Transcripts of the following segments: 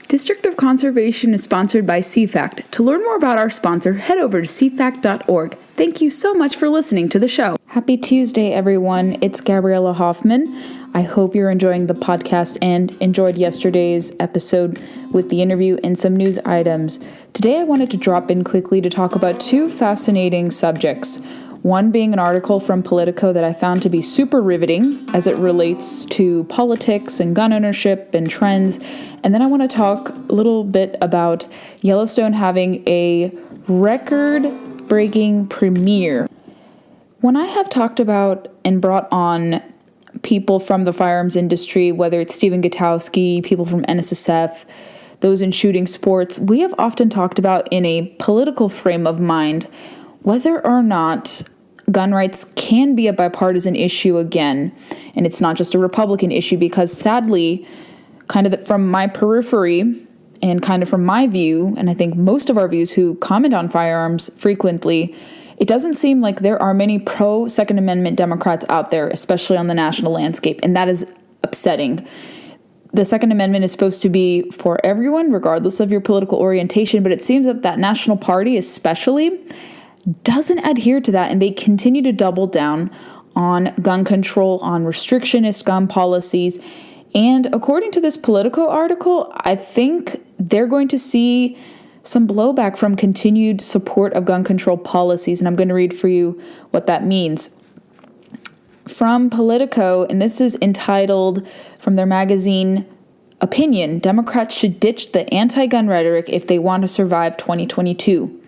District of Conservation is sponsored by CFACT. To learn more about our sponsor, head over to cfact.org. Thank you so much for listening to the show. Happy Tuesday, everyone. It's Gabriella Hoffman. I hope you're enjoying the podcast and enjoyed yesterday's episode with the interview and some news items. Today, I wanted to drop in quickly to talk about two fascinating subjects. One being an article from Politico that I found to be super riveting as it relates to politics and gun ownership and trends. And then I want to talk a little bit about Yellowstone having a record-breaking premiere. When I have talked about and brought on people from the firearms industry, whether it's Stephen Gutowski, people from NSSF, those in shooting sports, we have often talked about in a political frame of mind whether or not gun rights can be a bipartisan issue again. And it's not just a Republican issue because sadly, kind of from my periphery and kind of from my view, and I think most of our views who comment on firearms frequently, it doesn't seem like there are many pro-Second Amendment Democrats out there, especially on the national landscape, and that is upsetting. The Second Amendment is supposed to be for everyone, regardless of your political orientation, but it seems that that national party especially doesn't adhere to that, and they continue to double down on gun control, on restrictionist gun policies. And according to this Politico article, I think they're going to see some blowback from continued support of gun control policies, and I'm going to read for you what that means. From Politico, and this is entitled from their magazine Opinion, Democrats should ditch the anti-gun rhetoric if they want to survive 2022.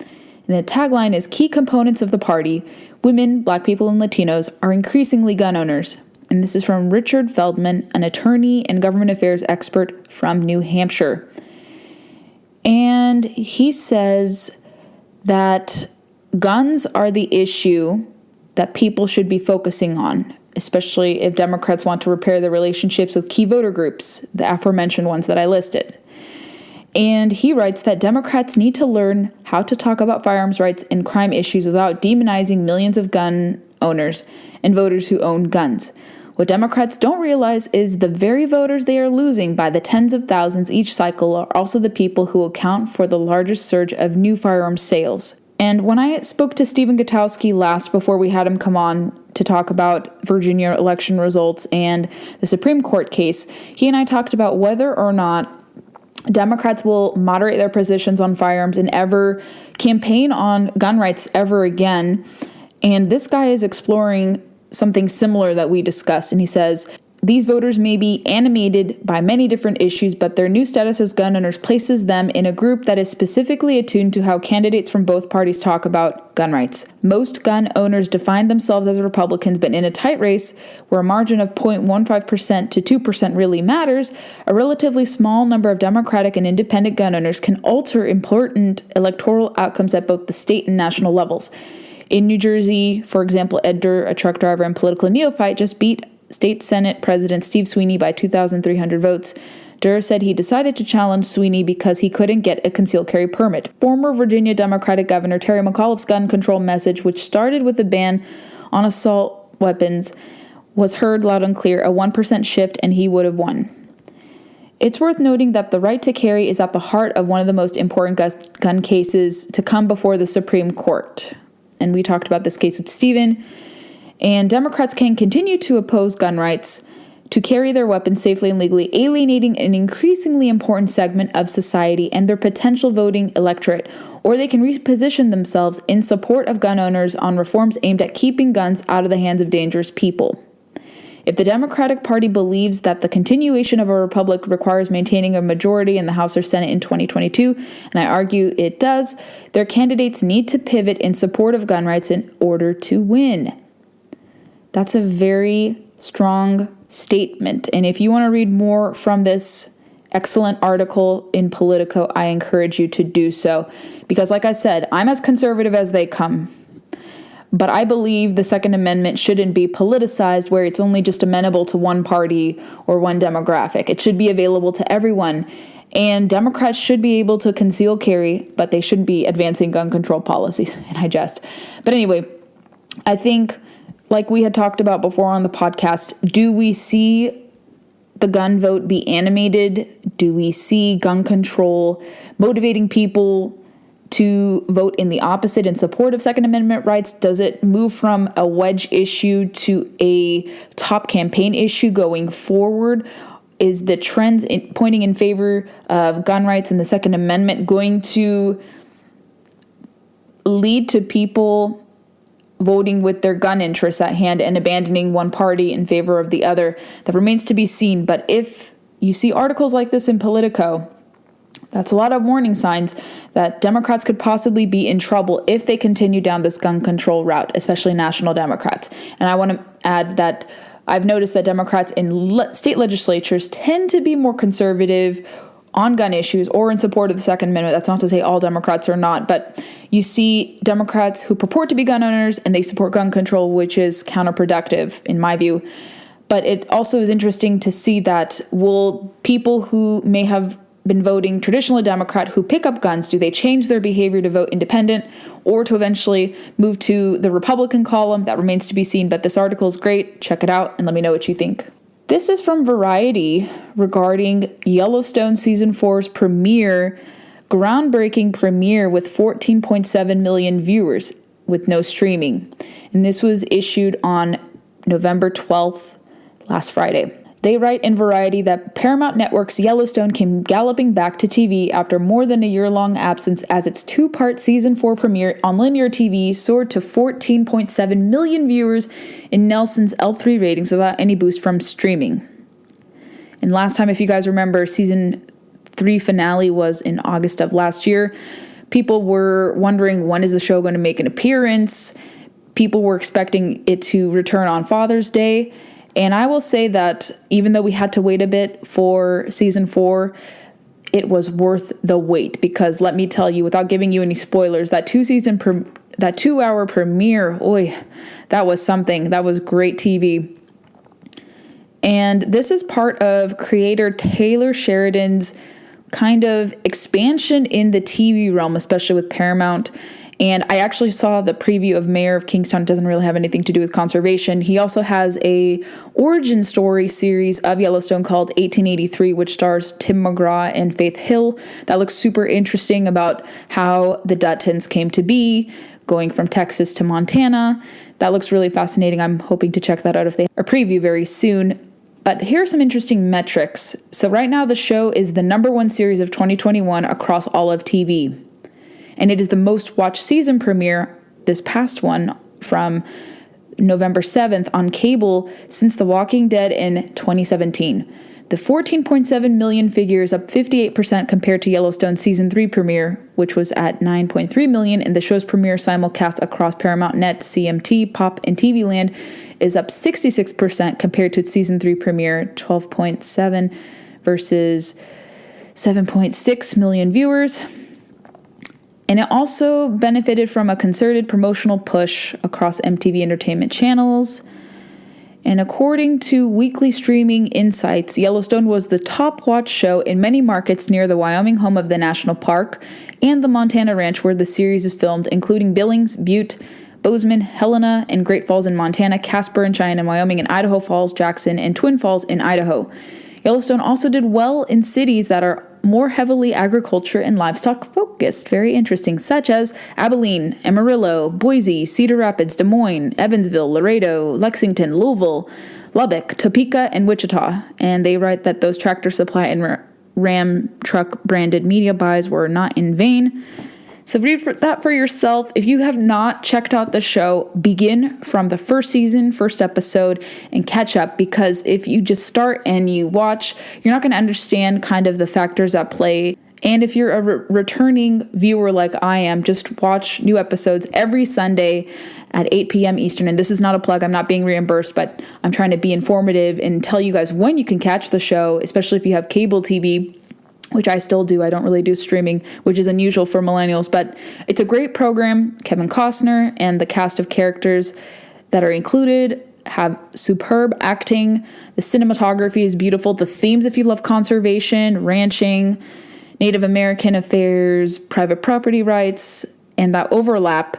And the tagline is, key components of the party, women, Black people, and Latinos, are increasingly gun owners. And this is from Richard Feldman, an attorney and government affairs expert from New Hampshire. And he says that guns are the issue that people should be focusing on, especially if Democrats want to repair their relationships with key voter groups, the aforementioned ones that I listed. And he writes that Democrats need to learn how to talk about firearms rights and crime issues without demonizing millions of gun owners and voters who own guns. What Democrats don't realize is the very voters they are losing by the tens of thousands each cycle are also the people who account for the largest surge of new firearms sales. And when I spoke to Stephen Gutowski last before we had him come on to talk about Virginia election results and the Supreme Court case, he and I talked about whether or not Democrats will moderate their positions on firearms and ever campaign on gun rights ever again. And this guy is exploring something similar that we discussed. And he says, these voters may be animated by many different issues, but their new status as gun owners places them in a group that is specifically attuned to how candidates from both parties talk about gun rights. Most gun owners define themselves as Republicans, but in a tight race where a margin of 0.15% to 2% really matters, a relatively small number of Democratic and independent gun owners can alter important electoral outcomes at both the state and national levels. In New Jersey, for example, Ed Durr, a truck driver and political neophyte, just beat State Senate President Steve Sweeney by 2,300 votes. Durr said he decided to challenge Sweeney because he couldn't get a concealed carry permit. Former Virginia Democratic Governor Terry McAuliffe's gun control message, which started with a ban on assault weapons, was heard loud and clear, a 1% shift, and he would have won. It's worth noting that the right to carry is at the heart of one of the most important gun cases to come before the Supreme Court. And we talked about this case with Stephen. And Democrats can continue to oppose gun rights to carry their weapons safely and legally, alienating an increasingly important segment of society and their potential voting electorate, or they can reposition themselves in support of gun owners on reforms aimed at keeping guns out of the hands of dangerous people. If the Democratic Party believes that the continuation of a republic requires maintaining a majority in the House or Senate in 2022, and I argue it does, their candidates need to pivot in support of gun rights in order to win. That's a very strong statement. And if you want to read more from this excellent article in Politico, I encourage you to do so. Because like I said, I'm as conservative as they come. But I believe the Second Amendment shouldn't be politicized where it's only just amenable to one party or one demographic. It should be available to everyone. And Democrats should be able to conceal carry, but they shouldn't be advancing gun control policies. And I jest. But anyway, I think, like we had talked about before on the podcast, do we see the gun vote be animated? Do we see gun control motivating people to vote in the opposite in support of Second Amendment rights? Does it move from a wedge issue to a top campaign issue going forward? Is the trends pointing in favor of gun rights and the Second Amendment going to lead to people voting with their gun interests at hand and abandoning one party in favor of the other? That remains to be seen. But if you see articles like this in Politico, that's a lot of warning signs that Democrats could possibly be in trouble if they continue down this gun control route, especially national Democrats. And I want to add that I've noticed that Democrats in state legislatures tend to be more conservative on gun issues or in support of the Second Amendment. That's not to say all Democrats are not, but you see Democrats who purport to be gun owners and they support gun control, which is counterproductive in my view. But it also is interesting to see that will people who may have been voting traditionally Democrat who pick up guns, do they change their behavior to vote independent or to eventually move to the Republican column? That remains to be seen, but this article is great. Check it out and let me know what you think. This is from Variety regarding Yellowstone Season 4's premiere, groundbreaking premiere with 14.7 million viewers with no streaming. And this was issued on November 12th, last Friday. They write in Variety that Paramount Network's Yellowstone came galloping back to TV after more than a year-long absence as its two-part Season 4 premiere on linear TV soared to 14.7 million viewers in Nielsen's L3 ratings without any boost from streaming. And last time, if you guys remember, Season 3 finale was in August of last year. People were wondering, when is the show going to make an appearance? People were expecting it to return on Father's Day. And I will say that even though we had to wait a bit for Season 4, it was worth the wait, because let me tell you, without giving you any spoilers, that 2-hour premiere, that was something. That was great TV. And this is part of creator Taylor Sheridan's kind of expansion in the TV realm, especially with Paramount. And I actually saw the preview of Mayor of Kingstown. It doesn't really have anything to do with conservation. He also has a origin story series of Yellowstone called 1883, which stars Tim McGraw and Faith Hill. That looks super interesting about how the Duttons came to be, going from Texas to Montana. That looks really fascinating. I'm hoping to check that out if they have a preview very soon. But here are some interesting metrics. So right now the show is the #1 series of 2021 across all of TV. And it is the most watched season premiere, this past one, from November 7th on cable since The Walking Dead in 2017. The 14.7 million figure is up 58% compared to Yellowstone Season 3 premiere, which was at 9.3 million, and the show's premiere simulcast across Paramount Net, CMT, Pop, and TV Land is up 66% compared to its Season 3 premiere, 12.7 versus 7.6 million viewers. And it also benefited from a concerted promotional push across MTV Entertainment channels. And according to Weekly Streaming Insights, Yellowstone was the top watched show in many markets near the Wyoming home of the national park and the Montana ranch where the series is filmed, including Billings, Butte, Bozeman, Helena, and Great Falls in Montana, Casper and Cheyenne in Wyoming, and Idaho Falls, Jackson, and Twin Falls in Idaho. Yellowstone also did well in cities that are more heavily agriculture and livestock focused. Very interesting, such as Abilene, Amarillo, Boise, Cedar Rapids, Des Moines, Evansville, Laredo, Lexington, Louisville, Lubbock, Topeka, and Wichita. And they write that those Tractor Supply and Ram truck branded media buys were not in vain. So read that for yourself. If you have not checked out the show, begin from the first season, first episode, and catch up, because if you just start and you watch, you're not going to understand kind of the factors at play. And if you're a returning viewer like I am, just watch new episodes every Sunday at 8 p.m. Eastern. And this is not a plug. I'm not being reimbursed, but I'm trying to be informative and tell you guys when you can catch the show, especially if you have cable TV, which I still do. I don't really do streaming, which is unusual for millennials, but it's a great program. Kevin Costner and the cast of characters that are included have superb acting. The cinematography is beautiful. The themes, if you love conservation, ranching, Native American affairs, private property rights, and that overlap,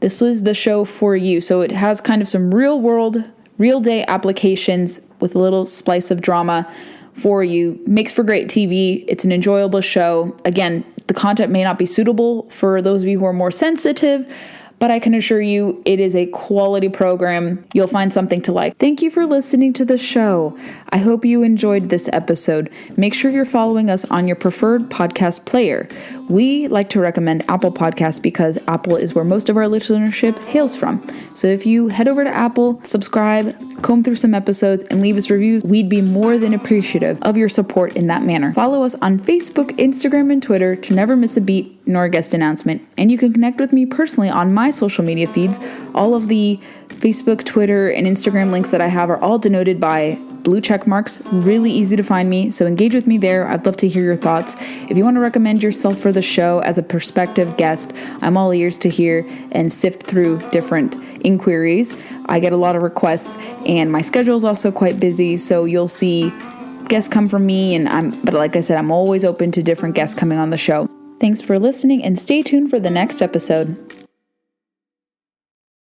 this was the show for you. So it has kind of some real world, real day applications with a little splice of drama for you. Makes for great TV. It's an enjoyable show. Again, the content may not be suitable for those of you who are more sensitive, but I can assure you it is a quality program. You'll find something to like. Thank you for listening to the show. I hope you enjoyed this episode. Make sure you're following us on your preferred podcast player. We like to recommend Apple Podcasts because Apple is where most of our listenership hails from. So if you head over to Apple, subscribe, comb through some episodes, and leave us reviews, we'd be more than appreciative of your support in that manner. Follow us on Facebook, Instagram, and Twitter to never miss a beat nor a guest announcement. And you can connect with me personally on my social media feeds. All of the Facebook, Twitter, and Instagram links that I have are all denoted by blue check marks. Really easy to find me, so engage with me there. I'd love to hear your thoughts. If you want to recommend yourself for the show as a prospective guest, I'm all ears to hear and sift through different inquiries. I get a lot of requests, and my schedule is also quite busy, so you'll see guests come from me, but like I said, I'm always open to different guests coming on the show. Thanks for listening, and stay tuned for the next episode.